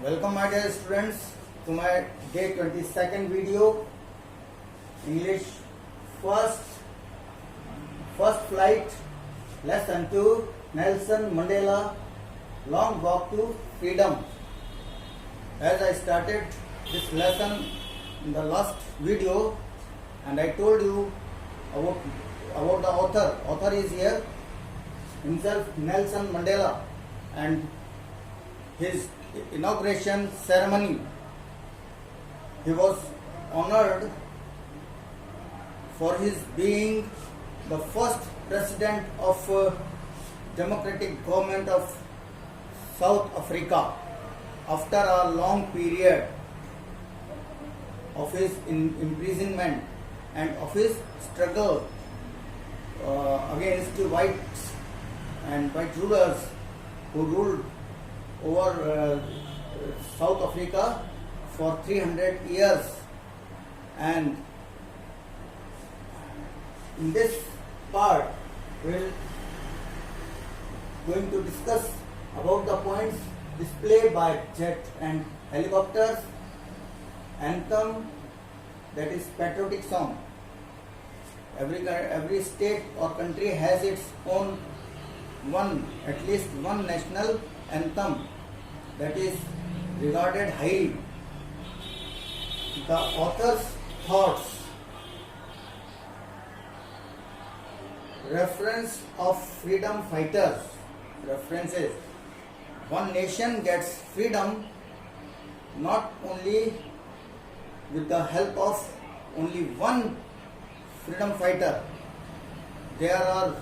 Welcome my dear students to my day 22nd video, English first flight, lesson 2, Nelson Mandela, long walk to freedom. As I started this lesson in the last video and I told you about the author. Author is here himself, Nelson Mandela, and his inauguration ceremony. He was honored for his being the first president of democratic government of South Africa after a long period of his imprisonment and of his struggle against whites and white rulers who ruled over South Africa for 300 years. And in this part we will going to discuss about the points displayed by jet and helicopters, anthem, that is patriotic song. Every state or country has its own at least one national anthem that is regarded highly. The author's thoughts, reference of freedom fighters, references. One nation gets freedom not only with the help of only one freedom fighter. There are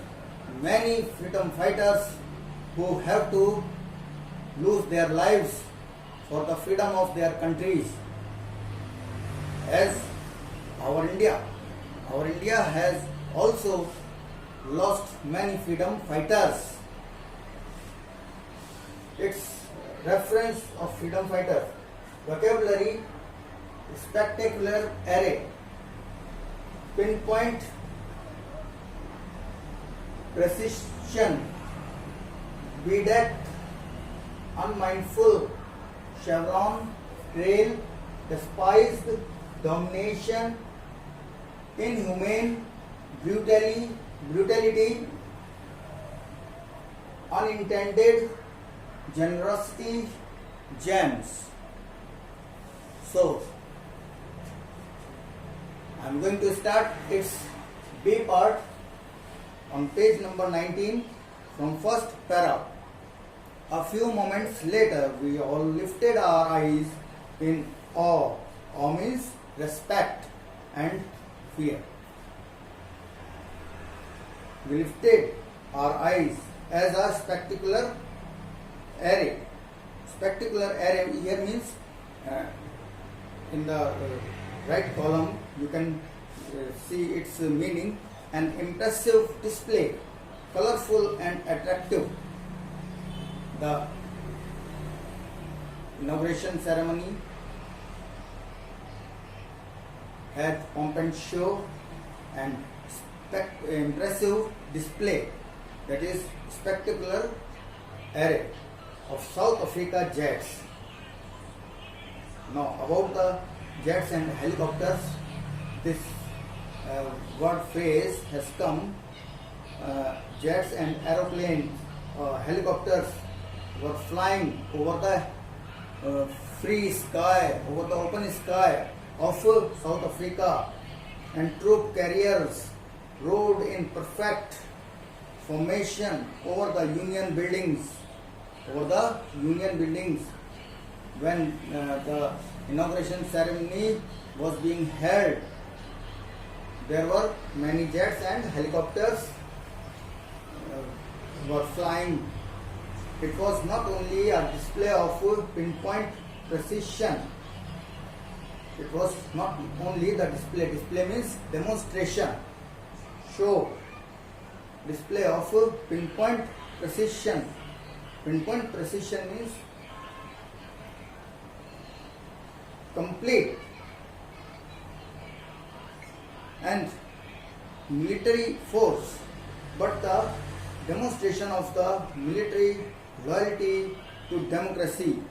many freedom fighters who have to lose their lives for the freedom of their countries. As our India has also lost many freedom fighters. Its reference of freedom fighters, vocabulary, spectacular array, pinpoint, precision, bedecked, unmindful, chevron, trail, despised, domination, inhumane, brutality, unintended, generosity, gems. So, I am going to start its B part on page number 19 from first para. A few moments later, we all lifted our eyes in awe. Awe means respect and fear. We lifted our eyes as a spectacular array. Spectacular array here means in the right column you can see its meaning. An impressive display, colorful and attractive. The inauguration ceremony had pomp and show and impressive display, that is spectacular array of South Africa jets. Now about the jets and helicopters, this word phrase has come. Jets and aeroplanes, helicopters were flying over the free sky, over the open sky of South Africa, and troop carriers rode in perfect formation over the Union buildings. When the inauguration ceremony was being held, there were many jets and helicopters were flying. It was not only a display of pinpoint precision. It was not only the display. Display means demonstration, show, display of pinpoint precision. Pinpoint precision means complete and military force, but the demonstration of the military loyalty to democracy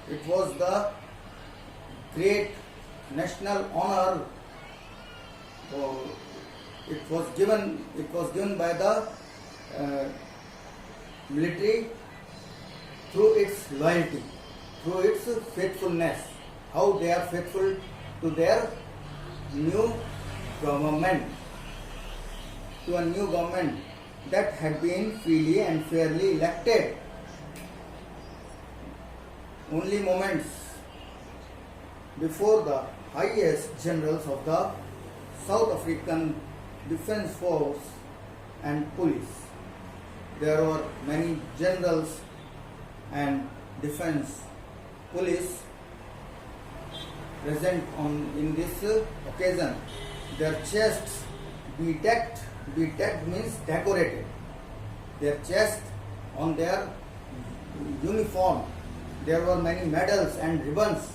It was the great national honor. It was given by the military through its loyalty, through its faithfulness. How they are faithful to their new government, to a new government that had been freely and fairly elected. Only moments before the highest generals of the South African Defence Force and police, there were many generals and defense police present in this occasion. Their chests bedecked means decorated. Their chest, on their uniform, there were many medals and ribbons.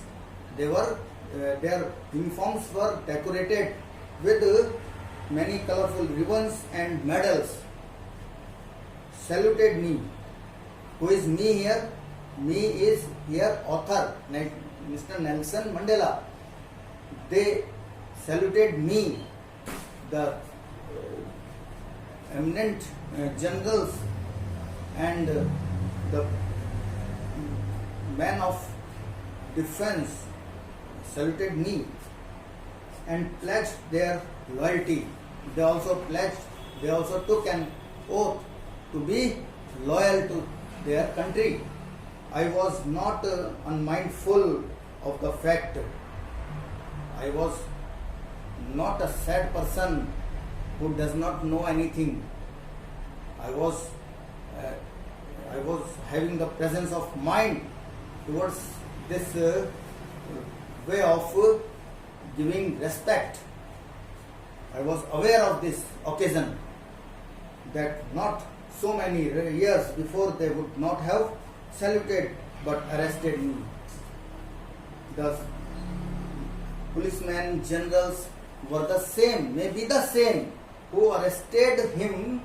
Their uniforms were decorated with many colorful ribbons and medals. Saluted me. Who is me here? Me is here author, Mr. Nelson Mandela. They saluted me, the eminent generals and the men of defense saluted me and pledged their loyalty. They also took an oath to be loyal to their country. I was not unmindful of the fact. I was not a sad person who does not know anything. I was having the presence of mind towards this way of giving respect. I was aware of this occasion, that not so many years before they would not have saluted but arrested me. The policemen, generals were the same, maybe the same, who arrested him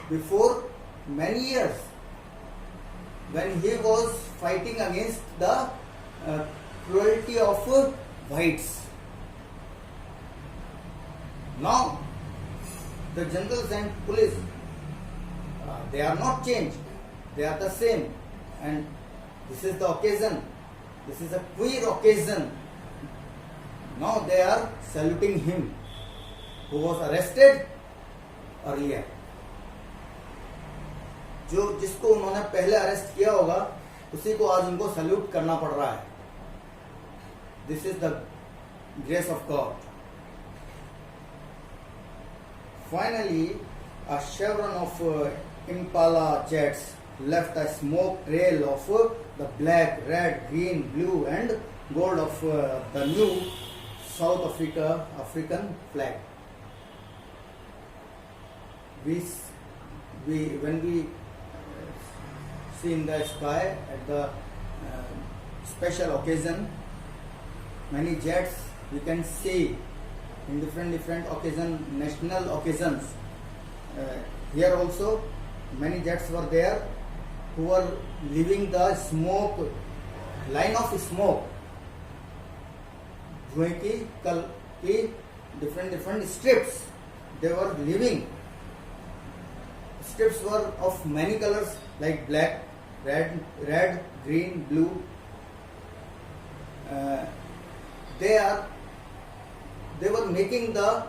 before many years when he was fighting against the cruelty of whites. Now, the generals and police, they are not changed. They are the same. And this is the occasion. This is a queer occasion. Now they are saluting him who was arrested earlier. जिसको उन्होंने पहले arrest किया होगा, उसी को आज उनको salute करना पड़ रहा है. This is the grace of God. Finally, a chevron of Impala jets left a smoke trail of the black, red, green, blue and gold of the new South African flag. When we see in the sky at the special occasion, many jets we can see in different occasions, national occasions. Here also many jets were there who were leaving the smoke, line of smoke, धुएं की different strips they were leaving. Strips were of many colors like black, red, green, blue. They were making the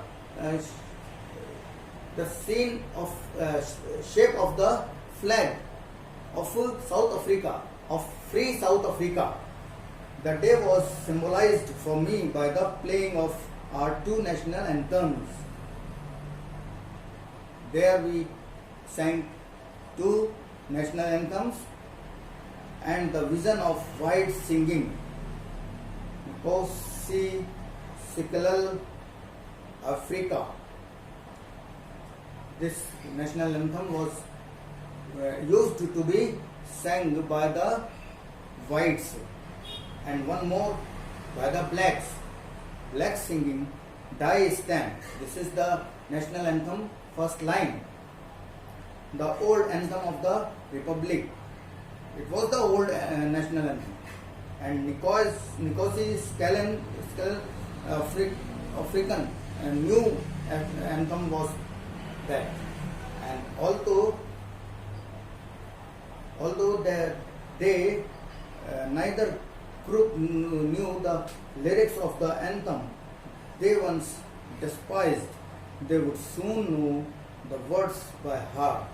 scene of shape of the flag of South Africa, of free South Africa. The day was symbolized for me by the playing of our two national anthems. There we sang two national anthems and the vision of white singing Nkosi Sikelel Africa. This national anthem was used to be sang by the whites and one more by the blacks. Blacks singing Die Stand. This is the national anthem, first line. The old anthem of the Republic. It was the old national anthem. And Nicosia African new anthem was that. And although they neither group knew the lyrics of the anthem they once despised, they would soon know the words by heart.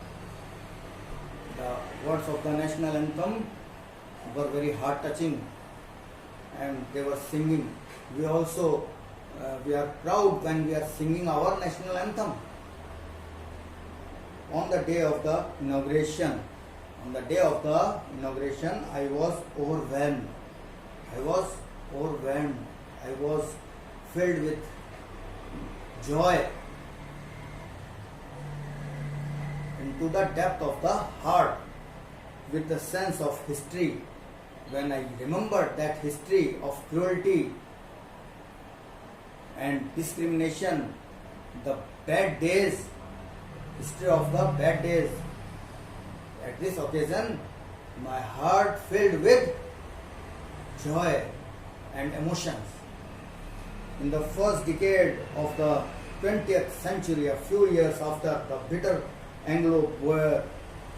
The words of the national anthem were very heart-touching, and they were singing. We also we are proud when we are singing our national anthem. On the day of the inauguration, I was overwhelmed. I was filled with joy into the depth of the heart, with the sense of history. When I remembered that history of cruelty and discrimination, the bad days, history of the bad days, at this occasion, my heart filled with joy and emotions. In the first decade of the 20th century, a few years after the bitter Anglo-Boer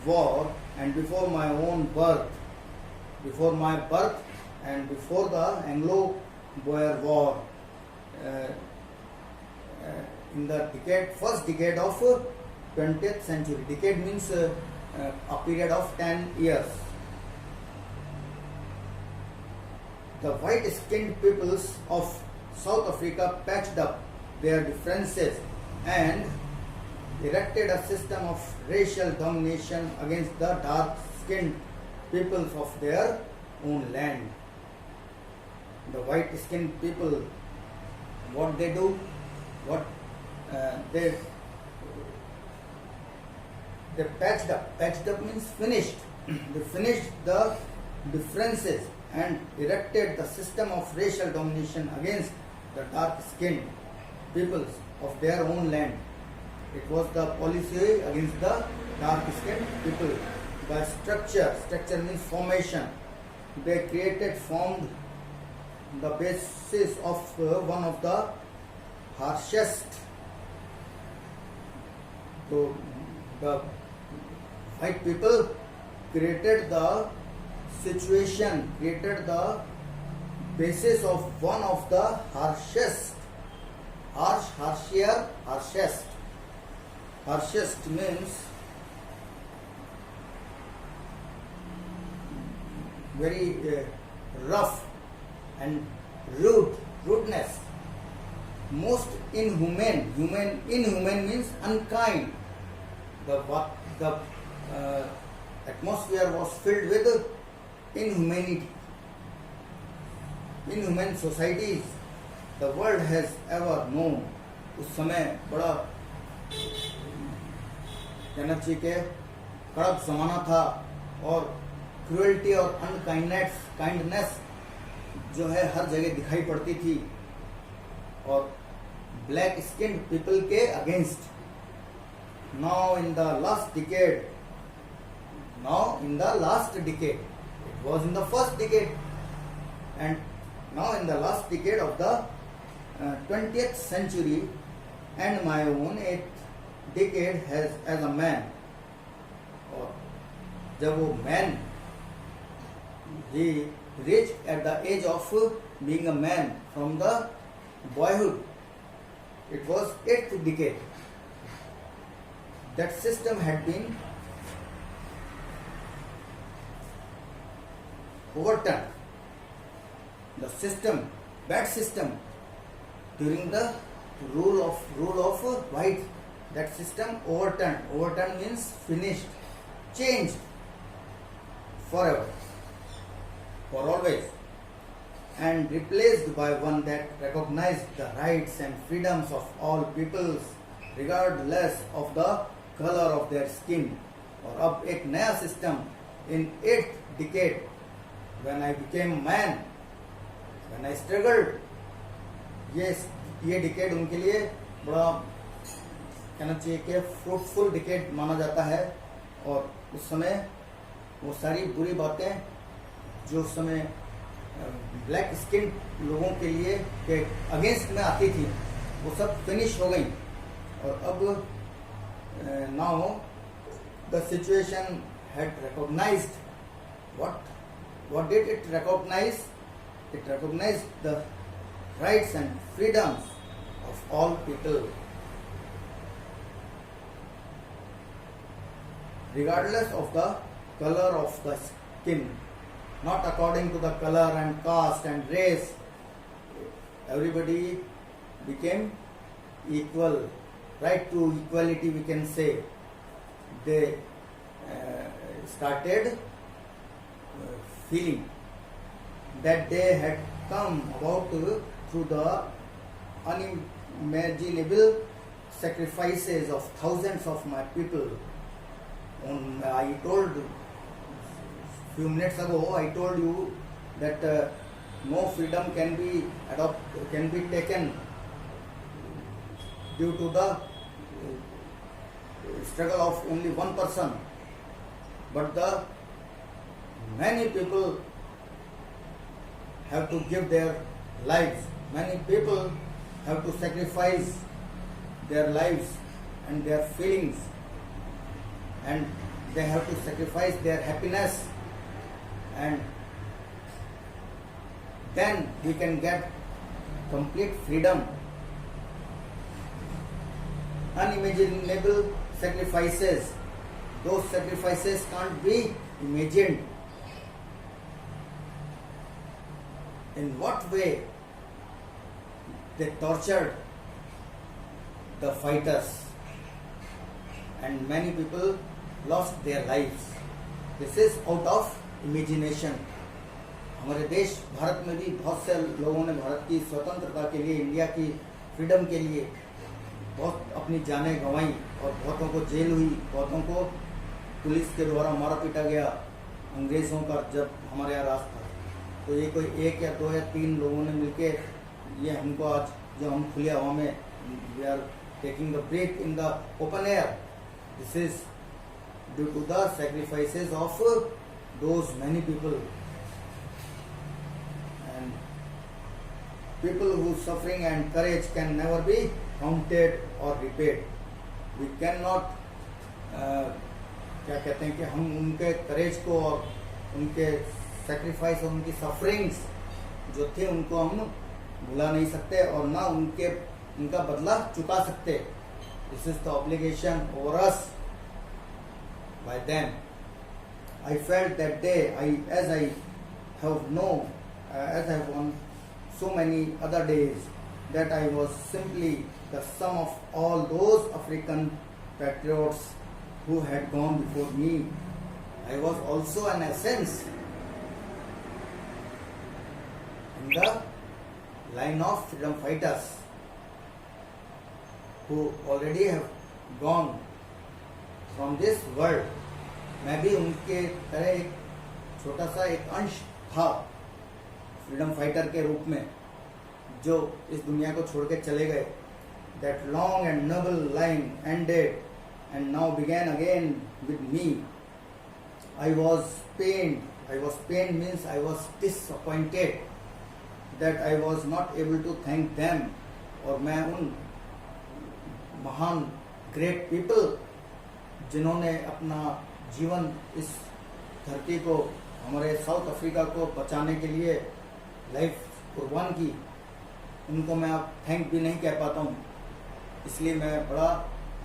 War, and before my birth and before the Anglo-Boer War, in the first decade of 20th century. Decade means a period of 10 years. The white-skinned peoples of South Africa patched up their differences and erected a system of racial domination against the dark-skinned peoples of their own land. The white-skinned people, what they do, they patched up. Patched up means finished. They finished the differences and erected the system of racial domination against the dark-skinned peoples of their own land. It was the policy against the dark-skinned people. By structure means formation. They formed the basis of one of the harshest. So the white people created the situation, created the basis of one of the harshest. Harshest means very rough and rudeness. Most inhumane. Inhumane means unkind. The atmosphere was filled with inhumanity. Inhumane societies the world has ever known. उस समय बड़ा कहना चाहिए कि कड़क जमाना था, और क्रूएल्टी और काइंडनेस जो है हर जगह दिखाई पड़ती थी, और ब्लैक स्किन्ड पीपल के against. Now in the last decade, it was in the first decade, and now in the last decade of the 20th century, and my own 8th decade as a man. और जब वो man, he reached at the age of being a man from the boyhood. It was 8th decade. That system had been overturned. The system, bad system, during the rule of white, that system overturned. Overturned means finished, changed forever, for always, and replaced by one that recognized the rights and freedoms of all peoples, regardless of the color of their skin. और अब एक नया system in 8th decade, when I became man, when I struggled, ये decade उनके लिए बड़ा कहना चाहिए कि फ्रूटफुल डिकेड माना जाता है. और उस समय वो सारी बुरी बातें जो उस समय ब्लैक स्किन लोगों के लिए के अगेंस्ट में आती थी, वो सब फिनिश हो गई। और अब now the situation had recognized what did it recognize? It recognized the rights and freedoms of all people, regardless of the color of the skin, not according to the color and caste and race. Everybody became equal, right to equality we can say. They started feeling that they had come about through the unimaginable sacrifices of thousands of my people. I told few minutes ago, I told you that no freedom can be taken due to the struggle of only one person, but the many people have to give their lives. Many people have to sacrifice their lives and their feelings, and they have to sacrifice their happiness, and then we can get complete freedom. Unimaginable sacrifices, those sacrifices can't be imagined. In what way they tortured the fighters, and many people lost their lives. This is out of imagination. हमारे देश भारत में भी बहुत से लोगों ने भारत की स्वतंत्रता के लिए, इंडिया की फ्रीडम के लिए बहुत अपनी जानें गंवाई, और बहुतों को जेल हुई, बहुतों को पुलिस के द्वारा मारा पीटा गया अंग्रेज़ों का जब हमारे यहाँ राज था। तो ये कोई एक या दो या तीन लोगों ने मिलके ये हमको आज जो हम खुली हवा में we are taking the break in the open air, this is due to the sacrifices of those many people, and people whose suffering and courage can never be counted or repaid. We cannot क्या कहते हैं कि हम उनके करेज को और उनके sacrifice और उनकी सफरिंग्स जो थे उनको हम भुला नहीं सकते और ना उनका बदला चुका सकते. This is the obligation over us bye them. I felt that day, as I have on so many other days, that I was simply the sum of all those African patriots who had gone before me. I was also an essence in the line of freedom fighters who already have gone from this world. मैं भी उनके तरह एक छोटा सा एक अंश था फ्रीडम फाइटर के रूप में जो इस दुनिया को छोड़ के चले गए. That long and noble line ended and now began again with me. I was pained. Means I was disappointed that I was not able to thank them. और मैं उन महान ग्रेट पीपल जिन्होंने अपना जीवन इस धरती को, हमारे साउथ अफ्रीका को बचाने के लिए लाइफ कुर्बान की, उनको मैं अब थैंक भी नहीं कह पाता हूँ. इसलिए मैं बड़ा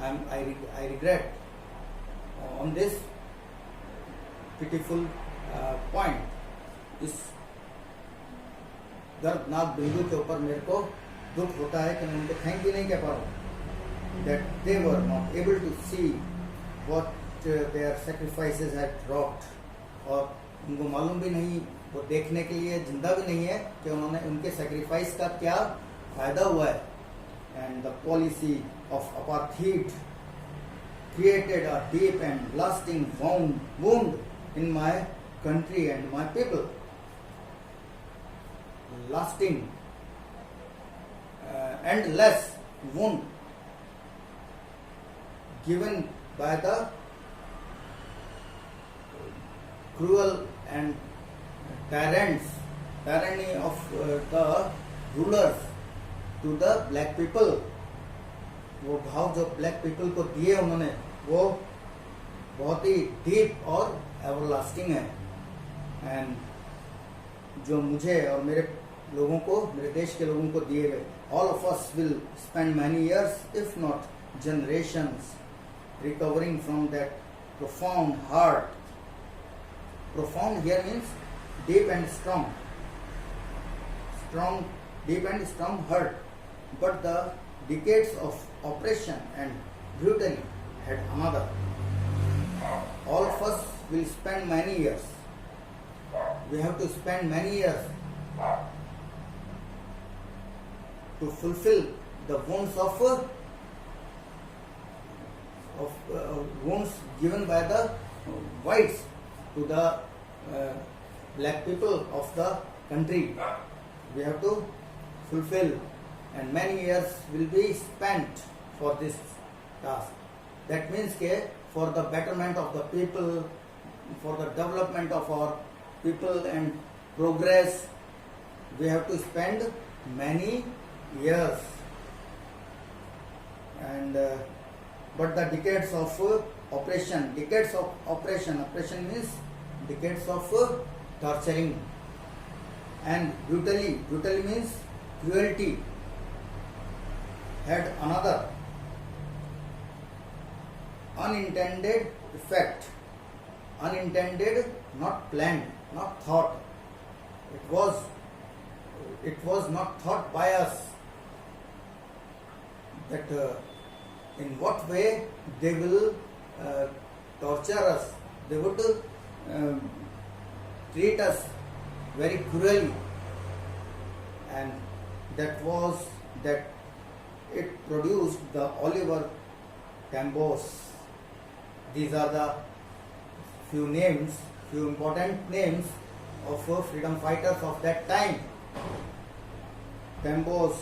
I regret on this pitiful point. इस दर्दनाक बिंदु के ऊपर मेरे को दुख होता है कि मैं उनको थैंक भी नहीं कह पा रहा हूँ. That they were not able to see what their sacrifices had wrought. और उनको मालूम भी नहीं, वो देखने के लिए जिंदा भी नहीं है कि उन्होंने उनके सेक्रीफाइस का क्या फायदा हुआ है. And the policy of apartheid created a deep and lasting wound in my country and my people. Lasting, endless wound given by the cruel and tyranny of the rulers to the black people. वो भाव जो black people को दिए उन्होंने वो बहुत ही deep और everlasting है. एंड जो मुझे और मेरे लोगों को, मेरे देश के लोगों को दिए गए, all of us will spend many years, if not generations, recovering from that profound hurt. Profound here means deep and strong. Deep and strong hurt. But the decades of oppression and brutally had another. All of us will spend many years. We have to spend many years to fulfill the wounds of wounds given by the whites to the black people of the country. We have to fulfill, and many years will be spent for this task. That means that for the betterment of the people, for the development of our people and progress, we have to spend many years. And but the decades of oppression means decades of torturing and brutally means cruelty, had another unintended effect. Unintended, not planned, not thought. It was not thought by us that in what way they will torture us. They would treat us very cruelly, and that it produced the Oliver Tambos. These are the few important names of freedom fighters of that time. Tambos,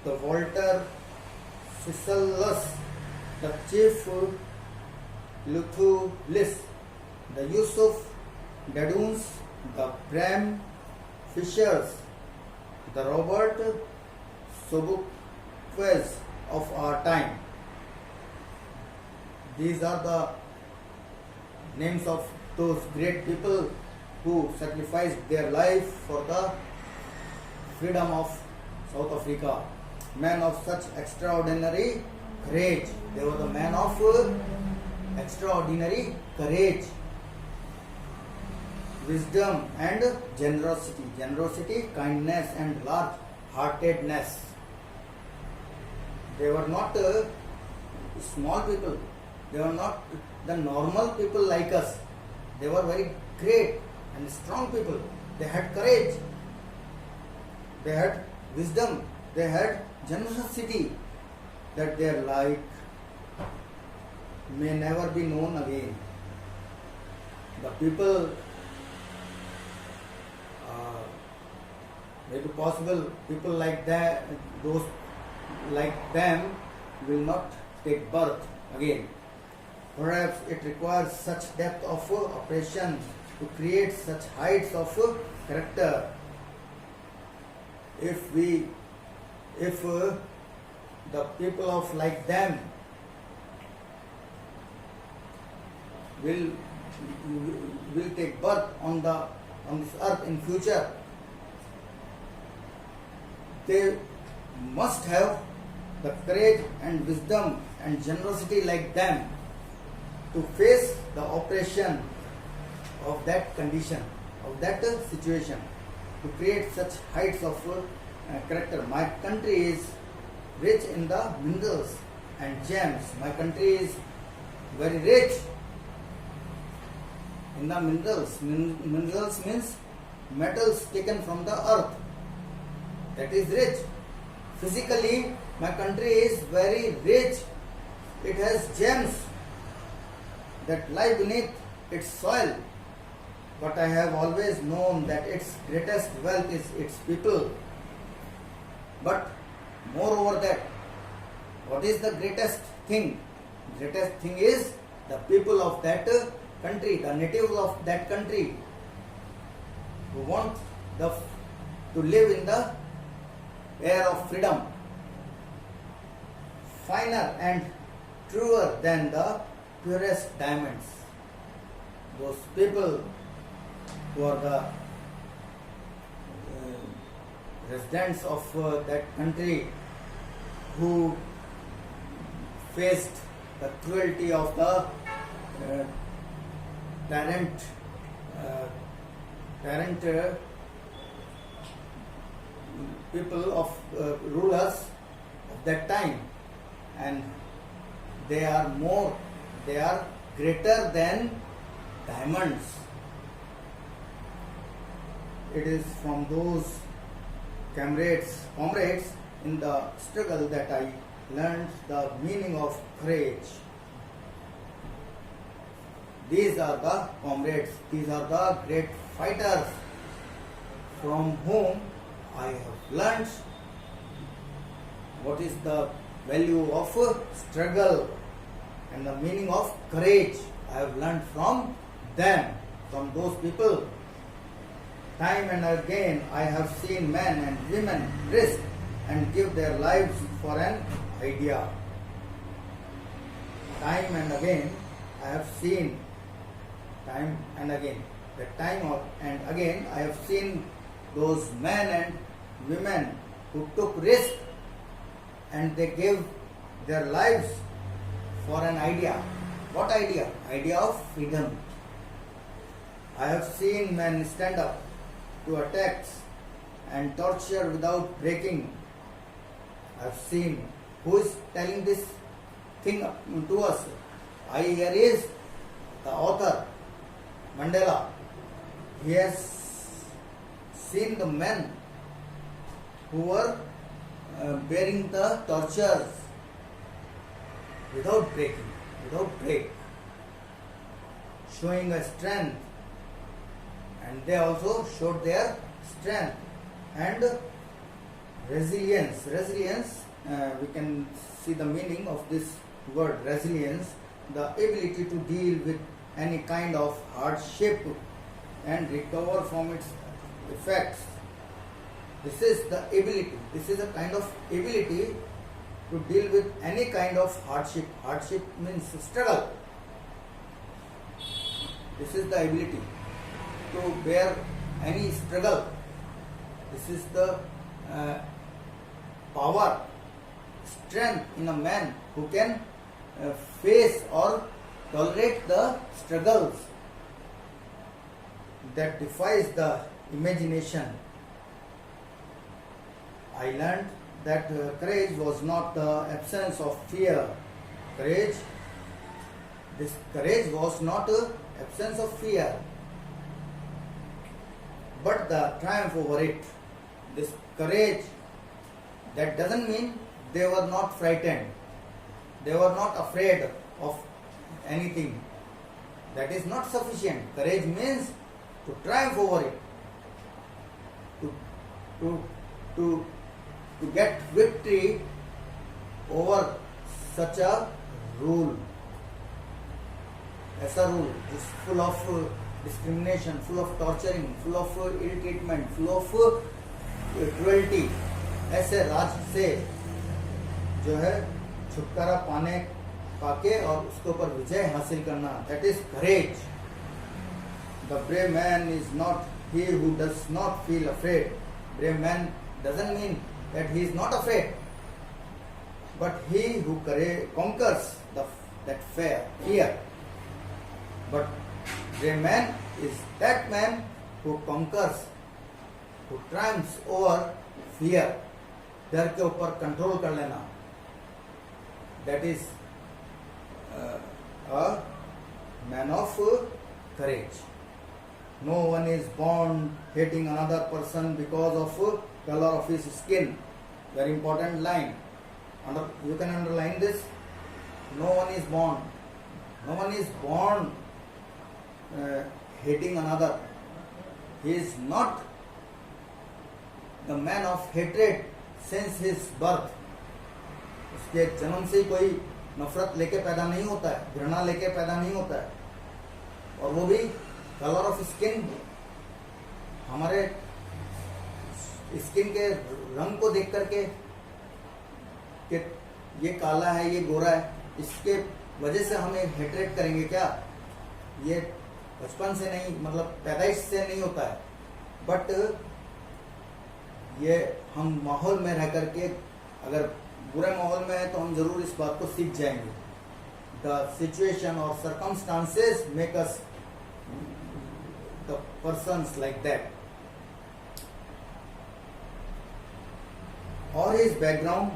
the Walter Sisselus, the Chief Luthulis, the Yusuf Daduns, the Bram Fishers, the Robert Sobukwe of our time. These are the names of those great people who sacrificed their life for the freedom of South Africa. Men of such extraordinary courage. They were the men of extraordinary courage, wisdom and generosity. Generosity, kindness and large-heartedness. They were not small people. They were not the normal people like us. They were very great and strong people. They had courage. They had wisdom. They had generosity, that their like may never be known again. The people, maybe possible people like that, those like them will not take birth again. Perhaps it requires such depth of oppression to create such heights of character. If the people of like them will take birth on this earth in future, they must have the courage and wisdom and generosity like them to face the oppression of that condition, of that situation, to create such heights of character. My country is rich in the minerals and gems. My country is very rich in the minerals. Minerals means metals taken from the earth. That is rich. Physically, my country is very rich. It has gems that lie beneath its soil. But I have always known that its greatest wealth is its people. But moreover that, what is the greatest thing? Greatest thing is the people of that country, the natives of that country, who want to live in the air of freedom, finer and truer than the purest diamonds. Those people who are the residents of that country, who faced the cruelty of the tyrant people of rulers of that time, and they are greater than diamonds. It is from those comrades in the struggle that I learned the meaning of courage. These are the comrades, these are the great fighters from whom I have learned what is the value of struggle and the meaning of courage. I have learned from them, from those people. Time and again I have seen men and women risk and give their lives for an idea. Time and again I have seen and again I have seen those men and women who took risk and they gave their lives for an idea. What idea? Idea of freedom. I have seen men stand up to attacks and torture without breaking. I have seen. Who is telling this thing to us? Here is the author, Mandela. He has seen the men who were bearing the tortures without break, showing a strength, and they also showed their strength and resilience. We can see the meaning of this word resilience, the ability to deal with any kind of hardship and recover from its effects. This is the ability. This is a kind of ability to deal with any kind of hardship. Hardship means struggle. This is the ability to bear any struggle. This is the power, strength in a man who can face or tolerate the struggles that defies the imagination. I learned that courage was not the absence of fear. Courage was not absence of fear, but the triumph over it. This courage, that doesn't mean they were not frightened. They were not afraid of anything. That is not sufficient. Courage means to triumph over it, to get victory over such a rule. ऐसा rule is full of discrimination, full of torturing, full of ill treatment, full of cruelty. ऐसे राज से जो है छुटकारा पाके और उसके ऊपर विजय हासिल करना, that is courage. The brave man is not he who does not feel afraid. Brave man doesn't mean that he is not afraid, but he who conquers that fear. But brave man is that man who conquers, who triumphs over fear. डर के ऊपर control कर लेना. That is a man of courage. No one is born hating another person because of color of his skin. Very important line. You can underline this. No one is born hating another. He is not the man of hatred since his birth. उसके जन्म से ही कोई नफरत लेके पैदा नहीं होता है, घृणा लेके पैदा नहीं होता है. और वो भी कलर ऑफ स्किन, हमारे स्किन के रंग को देख करके कि ये काला है, ये गोरा है, इसके वजह से हमें हेट्रेट करेंगे क्या? ये बचपन से नहीं, मतलब पैदाइश से नहीं होता है, बट ये हम माहौल में रह करके, अगर बुरे माहौल में है तो हम जरूर इस बात को सीख जाएंगे. द सिचुएशन और circumstances make us the persons like that. Or his background,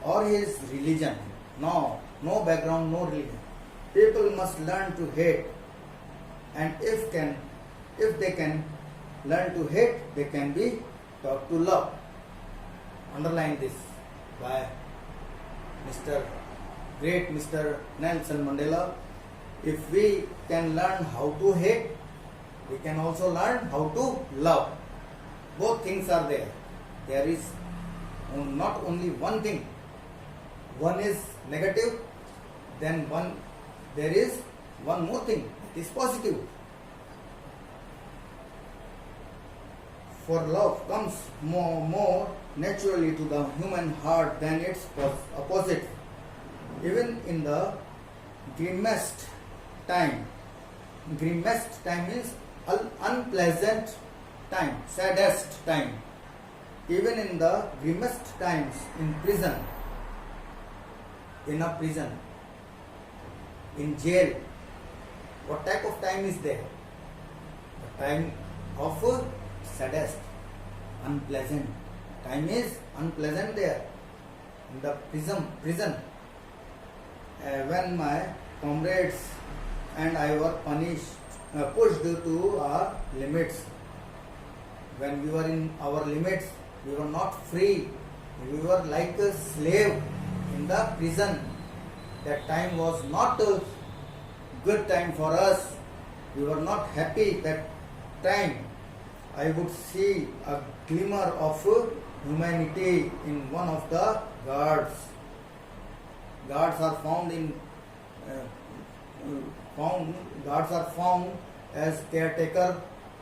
or his religion. No background, no religion. People must learn to hate, and if they can learn to hate, they can be taught to love. Underline this by great Mr. Nelson Mandela. If we can learn how to hate, we can also learn how to love. Both things are there. There is not only one thing. One is negative, then there is one more thing, it is positive. For love comes more naturally to the human heart than its opposite. Even in the grimmest time means unpleasant time, saddest time. Even in the grimmest times, in a prison, in jail, what type of time is there? The time of saddest, unpleasant. Time is unpleasant there. In the prison, when my comrades and I were pushed to our limits. When we were in our limits, we were not free. We were like a slave in the prison. That time was not a good time for us. We were not happy that time. I would see a glimmer of humanity in one of the guards. Guards are found as caretaker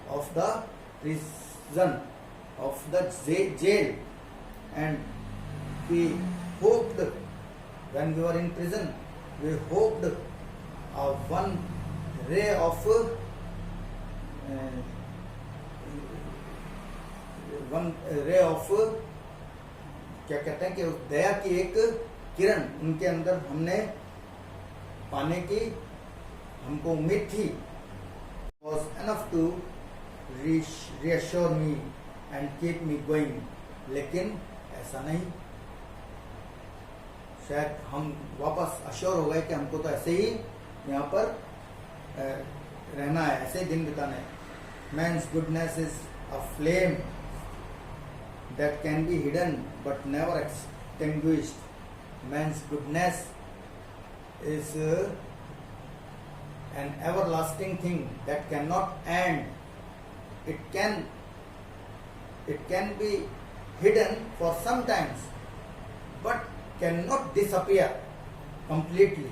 of the prison, of the jail, and we hoped, when we were in prison, we hoped one ray of क्या कहते हैं कि उस दया की एक किरण उनके अंदर हमने पाने की हमको उम्मीद थी. was enough to reassure me and keep me going. लेकिन ऐसा नहीं. शायद हम वापस अश्योर हो गए कि हमको तो ऐसे ही यहाँ पर रहना है, ऐसे ही दिन बिताना है. Man's goodness is a flame that can be hidden but never extinguished. Man's goodness is an everlasting thing that cannot end. It can be hidden for some times, but cannot disappear completely.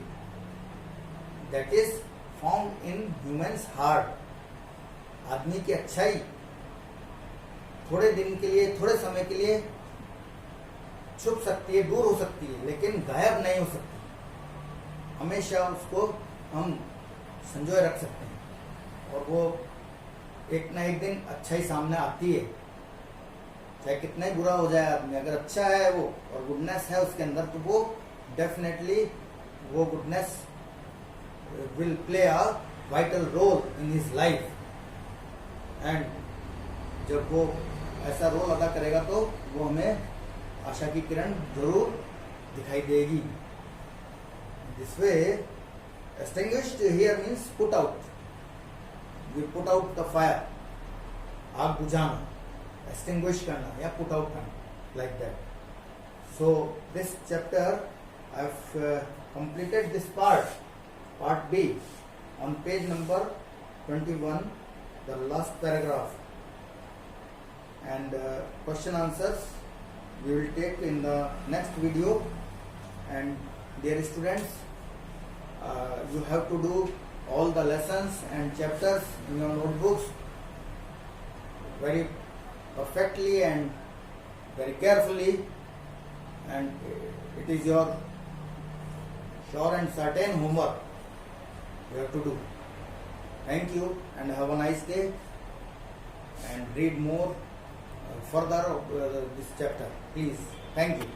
That is found in human's heart. आदमी की अच्छाई थोड़े दिन के लिए, थोड़े समय के लिए छुप सकती है, दूर हो सकती है, लेकिन गायब नहीं हो सकती. हमेशा उसको हम संजोए रख सकते हैं और वो एक ना एक दिन अच्छाई सामने आती है. चाहे कितना ही बुरा हो जाए आदमी, अगर अच्छा है वो और गुडनेस है उसके अंदर, तो वो डेफिनेटली वो goodness will play a vital role in his life. And जब वो ऐसा रोल अदा करेगा तो वो हमें आशा की किरण जरूर दिखाई देगी. This way extinguished here means put out. We put out the fire. आग बुझाना, extinguish करना या put out करना, like that. So this chapter I have completed this part B, on page number 21, the last paragraph, and question answers we will take in the next video. And dear students, you have to do all the lessons and chapters in your notebooks very perfectly and very carefully, and it is your sure and certain homework you have to do. Thank you and have a nice day, and read more further this chapter, please. Thank you.